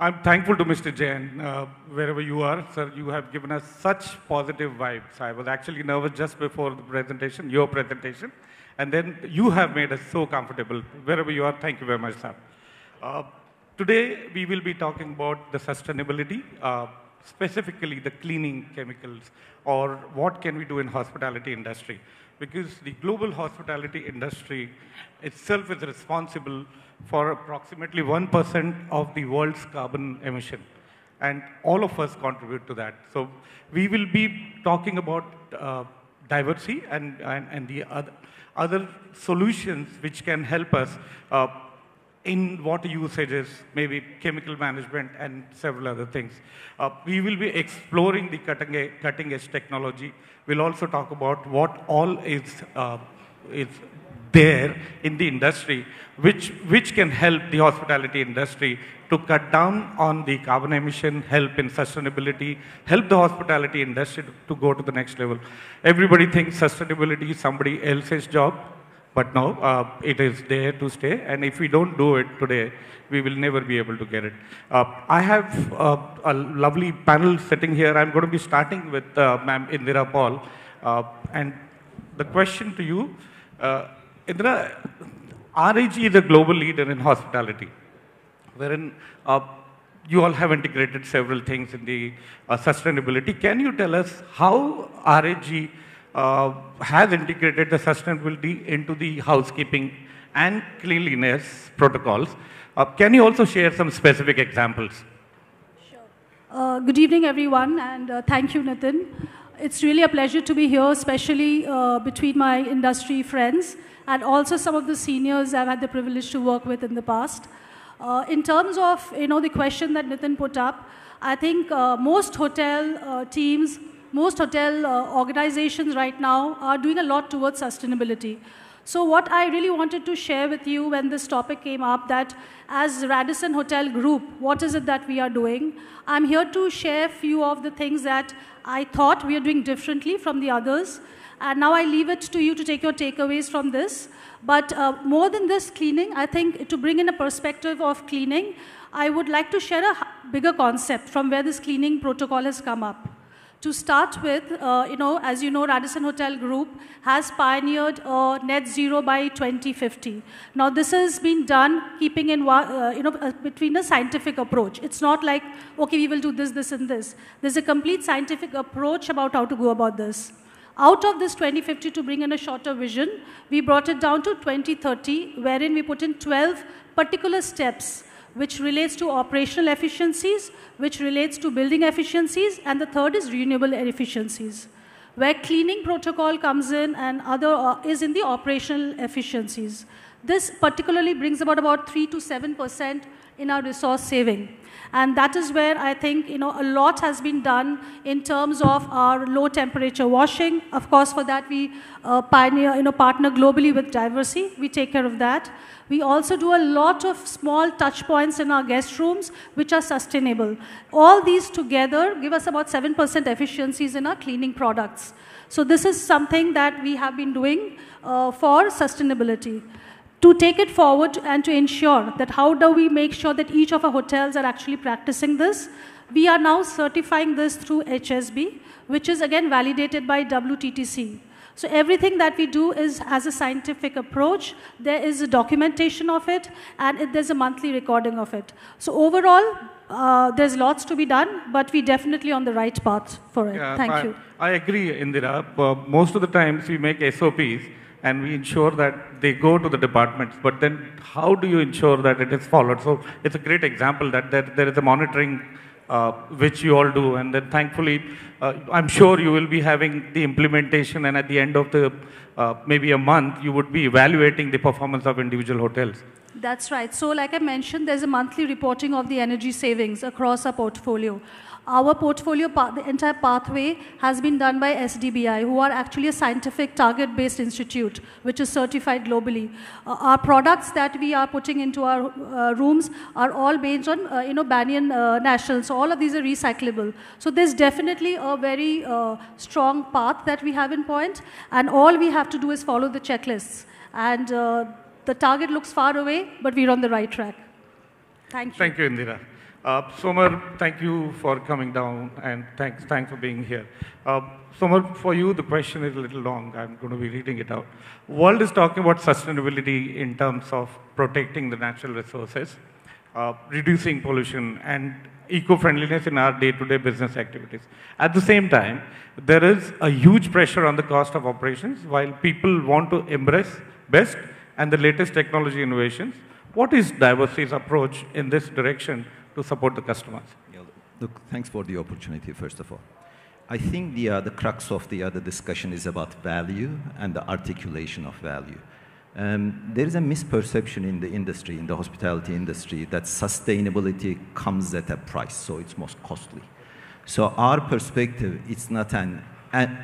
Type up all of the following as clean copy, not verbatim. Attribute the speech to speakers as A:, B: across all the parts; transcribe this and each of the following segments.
A: I'm thankful to Mr. Jain, wherever you are, sir. You have given us such positive vibes. I was actually nervous just before the presentation, your presentation, and then you have made us so comfortable. Wherever you are, thank you very much, sir. Today, we will be talking about the sustainability, specifically the cleaning chemicals, or what can we do in hospitality industry. Because the global hospitality industry itself is responsible for approximately 1% of the world's carbon emission. And all of us contribute to that. So we will be talking about Diversey and the other solutions which can help us in water usages, maybe chemical management and several other things. We will be exploring the cutting edge technology. We'll also talk about what all is there in the industry, which can help the hospitality industry to cut down on the carbon emission, help in sustainability, help the hospitality industry to go to the next level. Everybody thinks sustainability is somebody else's job, but no, it is there to stay. And if we don't do it today, we will never be able to get it. I have a lovely panel sitting here. I'm going to be starting with Ma'am Indira Paul. And the question to you, Indira, RIG is a global leader in hospitality, wherein you all have integrated several things in the sustainability. Can you tell us how RIG has integrated the sustainability into the housekeeping and cleanliness protocols? Can you also share some specific examples?
B: Sure. Good evening, everyone, and thank you, Nitin. It's really a pleasure to be here, especially between my industry friends and also some of the seniors I've had the privilege to work with in the past. In terms of the question that Nitin put up, I think most hotel teams, most hotel organizations right now are doing a lot towards sustainability. So what I really wanted to share with you when this topic came up, that as Radisson Hotel Group, what is it that we are doing? I'm here to share a few of the things that I thought we are doing differently from the others. And now I leave it to you to take your takeaways from this. But more than this cleaning, I think to bring in a perspective of cleaning, I would like to share a bigger concept from where this cleaning protocol has come up. To start with, as you know, Radisson Hotel Group has pioneered net zero by 2050. Now, this has been done keeping in, between a scientific approach. It's not like, okay, we will do this, this, and this. There's a complete scientific approach about how to go about this. Out of this 2050, to bring in a shorter vision, we brought it down to 2030, wherein we put in 12 particular steps, which relates to operational efficiencies, which relates to building efficiencies, and the third is renewable efficiencies. Where cleaning protocol comes in and other is in the operational efficiencies. This particularly brings about 3 to 7% in our resource saving. And that is where I think a lot has been done in terms of our low temperature washing. Of course, for that we partner globally with Diversey. We take care of that. We also do a lot of small touch points in our guest rooms, which are sustainable. All these together give us about 7% efficiencies in our cleaning products. So this is something that we have been doing for sustainability. To take it forward and to ensure that how do we make sure that each of our hotels are actually practicing this, we are now certifying this through HSB, which is again validated by WTTC. So everything that we do has a scientific approach. There is a documentation of it, and there's a monthly recording of it. So overall, there's lots to be done, but we're definitely on the right path for it.
A: Yeah,
B: Thank you.
A: I agree, Indira. Most of the times we make SOPs, and we ensure that they go to the departments, but then how do you ensure that it is followed? So it's a great example that there is a monitoring which you all do, and then thankfully, I'm sure you will be having the implementation, and at the end of the maybe a month, you would be evaluating the performance of individual hotels.
B: That's right. So like I mentioned, there's a monthly reporting of the energy savings across our portfolio. Our portfolio, the entire pathway has been done by SDBI, who are actually a scientific target-based institute, which is certified globally. Our products that we are putting into our rooms are all based on, Banyan National. So all of these are recyclable. So there's definitely a very strong path that we have in point, and all we have to do is follow the checklists. And the target looks far away, but we're on the right track. Thank you.
A: Thank you, Indira. Somar, thank you for coming down, and thanks for being here. Somar, for you, the question is a little long. I'm going to be reading it out. World is talking about sustainability in terms of protecting the natural resources, reducing pollution, and eco-friendliness in our day-to-day business activities. At the same time, there is a huge pressure on the cost of operations while people want to embrace best and the latest technology innovations. What is Diversey's approach in this direction to support the customers?
C: Yeah, look, thanks for the opportunity, first of all. I think the crux of the other discussion is about value and the articulation of value. There is a misperception in the industry, in the hospitality industry, that sustainability comes at a price, so it's most costly. So our perspective, it's not an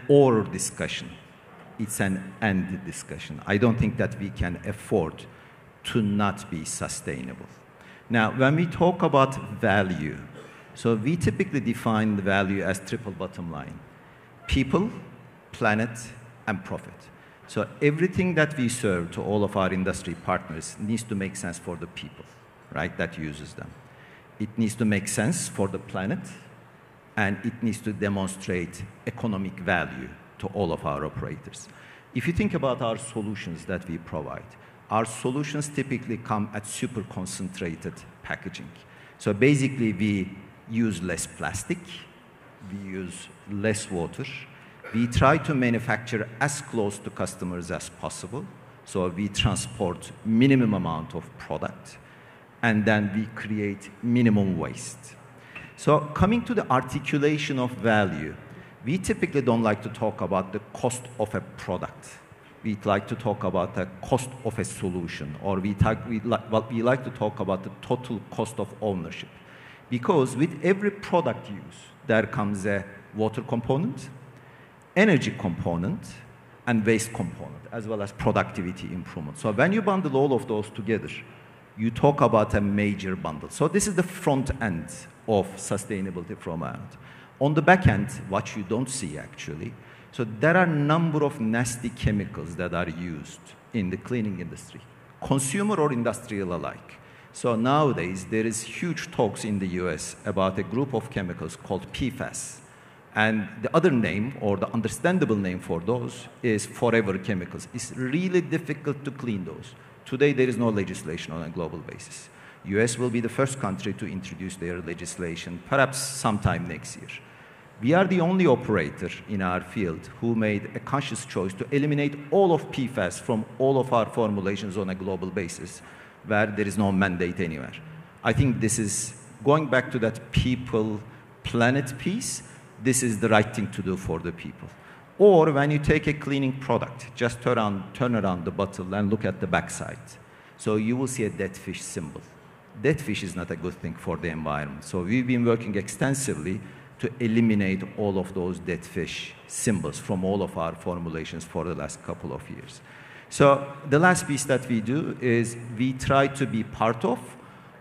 C: or discussion, it's an and discussion. I don't think that we can afford to not be sustainable. Now, when we talk about value, so we typically define the value as triple bottom line: people, planet, and profit. So everything that we serve to all of our industry partners needs to make sense for the people, right, that uses them. It needs to make sense for the planet, and it needs to demonstrate economic value to all of our operators. If you think about our solutions that we provide, our solutions typically come at super concentrated packaging. So basically, we use less plastic, we use less water, we try to manufacture as close to customers as possible. So we transport minimum amount of product, and then we create minimum waste. So coming to the articulation of value, we typically don't like to talk about the cost of a product. We like to talk about the cost of a solution, or we like to talk about the total cost of ownership. Because with every product use, there comes a water component, energy component, and waste component, as well as productivity improvement. So when you bundle all of those together, you talk about a major bundle. So this is the front end of sustainability from our end. On the back end, what you don't see actually, so there are a number of nasty chemicals that are used in the cleaning industry, consumer or industrial alike. So nowadays, there is huge talks in the US about a group of chemicals called PFAS. And the other name, or the understandable name for those, is forever chemicals. It's really difficult to clean those. Today, there is no legislation on a global basis. US will be the first country to introduce their legislation, perhaps sometime next year. We are the only operator in our field who made a conscious choice to eliminate all of PFAS from all of our formulations on a global basis, where there is no mandate anywhere. I think this is, going back to that people, planet piece, this is the right thing to do for the people. Or when you take a cleaning product, just turn around the bottle and look at the backside. So you will see a dead fish symbol. Dead fish is not a good thing for the environment. So we've been working extensively to eliminate all of those dead fish symbols from all of our formulations for the last couple of years. So the last piece that we do is we try to be part of,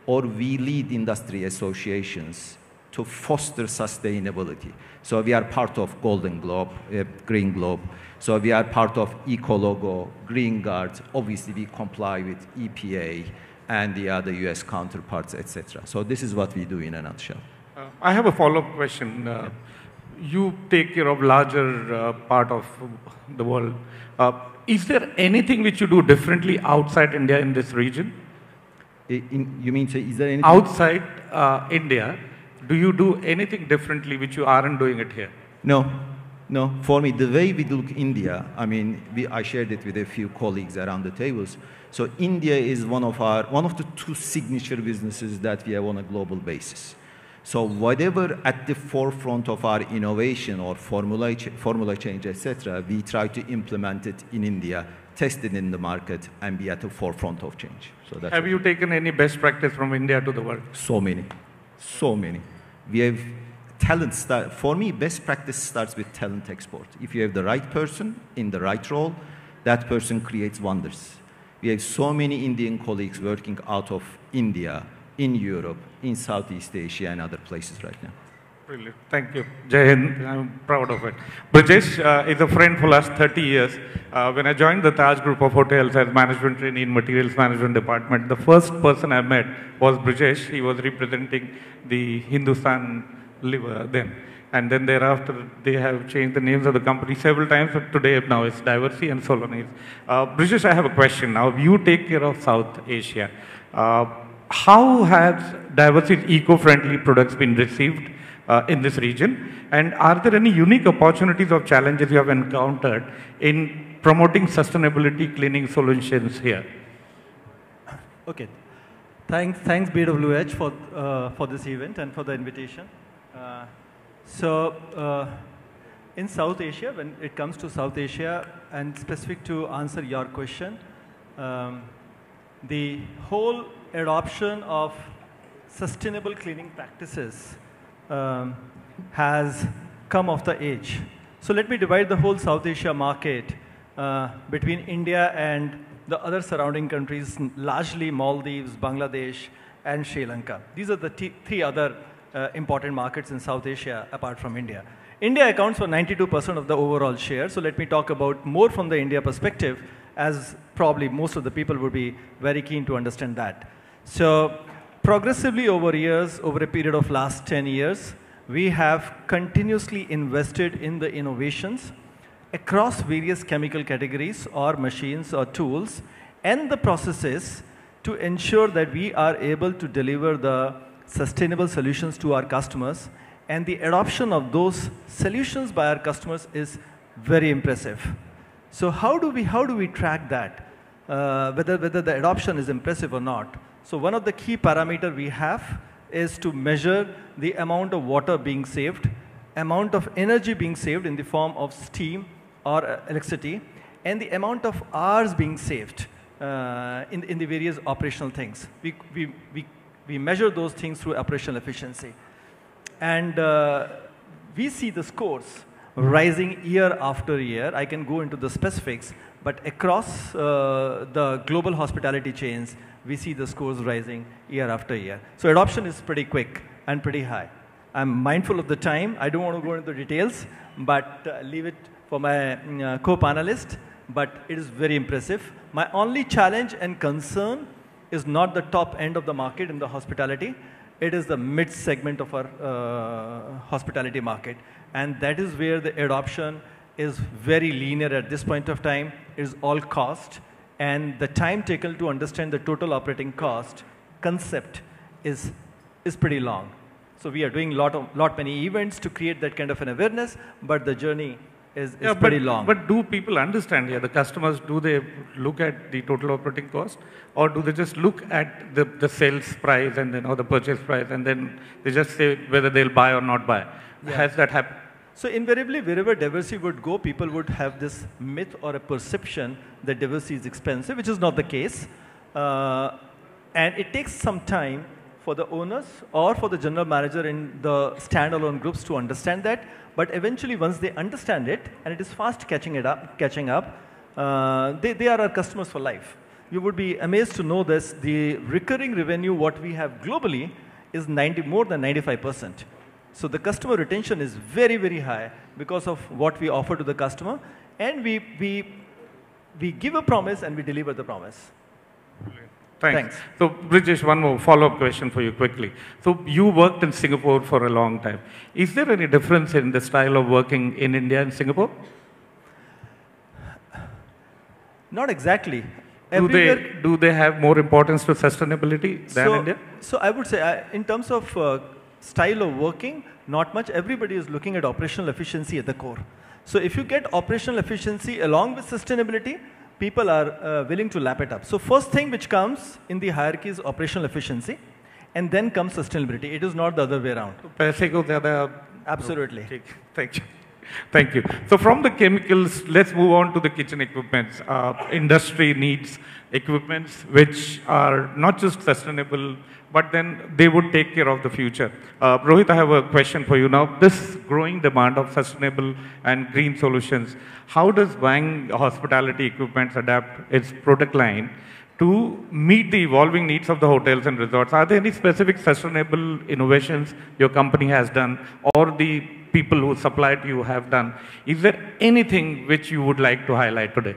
C: or we lead industry associations to foster sustainability. So we are part of Golden Globe, Green Globe. So we are part of Ecologo, Green Guard. Obviously, we comply with EPA and the other US counterparts, etc. So this is what we do in a nutshell.
A: I have a follow-up question. You take care of larger part of the world. Is there anything which you do differently outside India in this region?
C: You mean, is there anything?
A: Outside India, do you do anything differently which you aren't doing it here?
C: No, no. For me, the way we look India, I mean, I shared it with a few colleagues around the tables. So India is one of the two signature businesses that we have on a global basis. So whatever at the forefront of our innovation or formula change, etc., we try to implement it in India, test it in the market, and be at the forefront of change. So that's
A: have you taken any best practice from India to the world?
C: So many. So many. We have talent. For me, best practice starts with talent export. If you have the right person in the right role, that person creates wonders. We have so many Indian colleagues working out of India, in Europe, in Southeast Asia, and other places right now.
A: Brilliant. Thank you. Jai Hind. I'm proud of it. Brijesh is a friend for last 30 years. When I joined the Taj Group of Hotels as management trainee in materials management department, the first person I met was Brijesh. He was representing the Hindustan Liver then. And then thereafter, they have changed the names of the company several times, but today now it's Diversey and Solonese. Brijesh, I have a question. Now, you take care of South Asia. How has Diversey's eco-friendly products been received in this region? And are there any unique opportunities or challenges you have encountered in promoting sustainability cleaning solutions here?
D: Okay. Thanks BWH for this event and for the invitation. In South Asia, when it comes to South Asia, and specific to answer your question, the whole adoption of sustainable cleaning practices has come of the age. So let me divide the whole South Asia market between India and the other surrounding countries, largely Maldives, Bangladesh, and Sri Lanka. These are the three other important markets in South Asia apart from India. India accounts for 92% of the overall share. So let me talk about more from the India perspective, as probably most of the people would be very keen to understand that. So progressively over years, over a period of last 10 years, we have continuously invested in the innovations across various chemical categories or machines or tools and the processes to ensure that we are able to deliver the sustainable solutions to our customers, and the adoption of those solutions by our customers is very impressive. So how do we track that, whether the adoption is impressive or not? So one of the key parameters we have is to measure the amount of water being saved, amount of energy being saved in the form of steam or electricity, and the amount of hours being saved in the various operational things. We measure those things through operational efficiency. And we see the scores rising year after year. I can go into the specifics, but across the global hospitality chains, we see the scores rising year after year. So adoption is pretty quick and pretty high. I'm mindful of the time. I don't want to go into the details, but leave it for my co-panelist. But it is very impressive. My only challenge and concern is not the top end of the market in the hospitality. It is the mid segment of our hospitality market. And that is where the adoption is very linear at this point of time. It is all cost. And the time taken to understand the total operating cost concept is pretty long. So we are doing lot many events to create that kind of an awareness, but the journey is pretty long.
A: But do people understand here? The customers, do they look at the total operating cost, or do they just look at the sales price and then or the purchase price and then they just say whether they'll buy or not buy? Yeah. Has that happened?
D: So invariably, wherever Diversey would go, people would have this myth or a perception that Diversey is expensive, which is not the case. And it takes some time for the owners or for the general manager in the standalone groups to understand that. But eventually, once they understand it, and it is fast catching up, they are our customers for life. You would be amazed to know this. The recurring revenue, what we have globally, is more than 95%. So the customer retention is very, very high because of what we offer to the customer. And we give a promise and we deliver the promise.
A: Thanks. So, Brijesh, one more follow-up question for you quickly. So, you worked in Singapore for a long time. Is there any difference in the style of working in India and Singapore?
D: Not exactly.
A: Do they have more importance to sustainability than India?
D: So, I would say, in terms of style of working, not much. Everybody is looking at operational efficiency at the core. So, if you get operational efficiency along with sustainability, people are willing to lap it up. So first thing which comes in the hierarchy is operational efficiency, and then comes sustainability. It is not the other way around. Absolutely.
A: Thank you. So from the chemicals, let's move on to the kitchen equipments. Industry needs equipments which are not just sustainable, but then they would take care of the future. Rohit, I have a question for you now. This growing demand of sustainable and green solutions, how does Wang Hospitality Equipments adapt its product line to meet the evolving needs of the hotels and resorts? Are there any specific sustainable innovations your company has done or the people who supplied you have done? Is there anything which you would like to highlight today?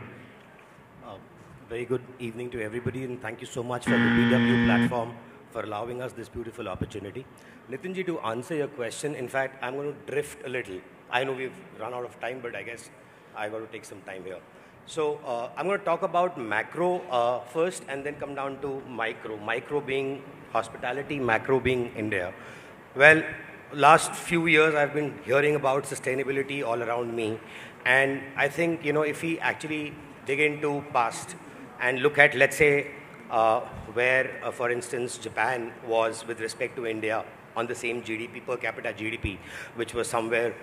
E: Very good evening to everybody, and thank you so much for the BW platform for allowing us this beautiful opportunity. Nitinji, to answer your question, in fact, I'm going to drift a little. I know we've run out of time, but I guess I've got to take some time here. So I'm going to talk about macro first and then come down to micro. Micro being hospitality, macro being India. Well, last few years I've been hearing about sustainability all around me. And I think, if we actually dig into past and look at, let's say, where, for instance, Japan was with respect to India on the same GDP, per capita GDP, which was somewhere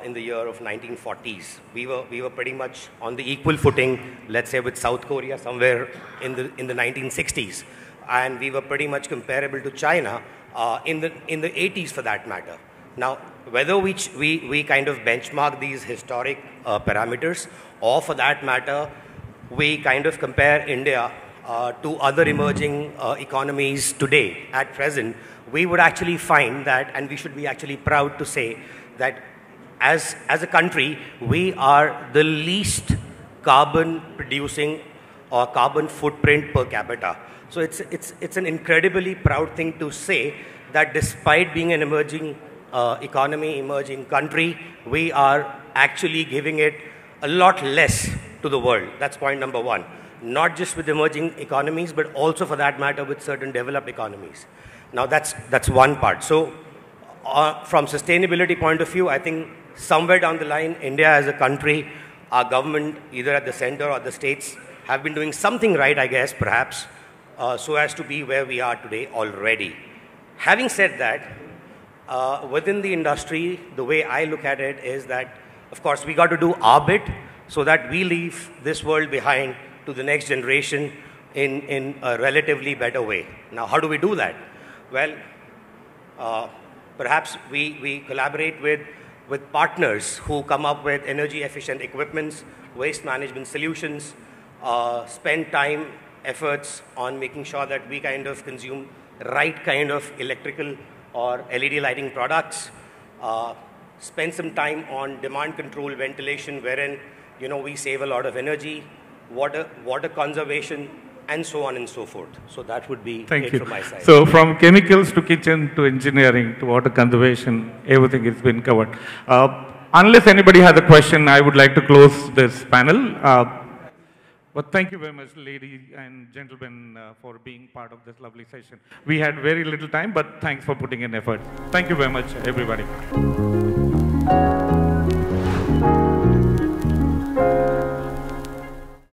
E: in the year of 1940s. We were pretty much on the equal footing, let's say, with South Korea somewhere in the 1960s. And we were pretty much comparable to China in the 80s for that matter. Now, whether we kind of benchmark these historic parameters, or for that matter, we kind of compare India to other emerging economies today, at present, we would actually find that, and we should be actually proud to say that as a country, we are the least carbon producing or carbon footprint per capita. So it's an incredibly proud thing to say that despite being an emerging economy, emerging country, we are actually giving it a lot less to the world. That's point number one. Not just with emerging economies, but also for that matter with certain developed economies. Now that's one part. So from sustainability point of view, I think somewhere down the line, India as a country, our government, either at the center or the states, have been doing something right, I guess, perhaps, so as to be where we are today already. Having said that, within the industry, the way I look at it is that, of course, we got to do our bit so that we leave this world behind to the next generation in a relatively better way. Now, how do we do that? Well, perhaps we collaborate with partners who come up with energy efficient equipments, waste management solutions, spend time, efforts on making sure that we kind of consume right kind of electrical or LED lighting products, spend some time on demand control ventilation, wherein we save a lot of energy, water conservation, and so on and so forth. So that would be it from my side.
A: So from chemicals to kitchen to engineering to water conservation, everything has been covered. Unless anybody has a question, I would like to close this panel. But thank you very much, ladies and gentlemen, for being part of this lovely session. We had very little time, but thanks for putting in effort. Thank you very much, everybody.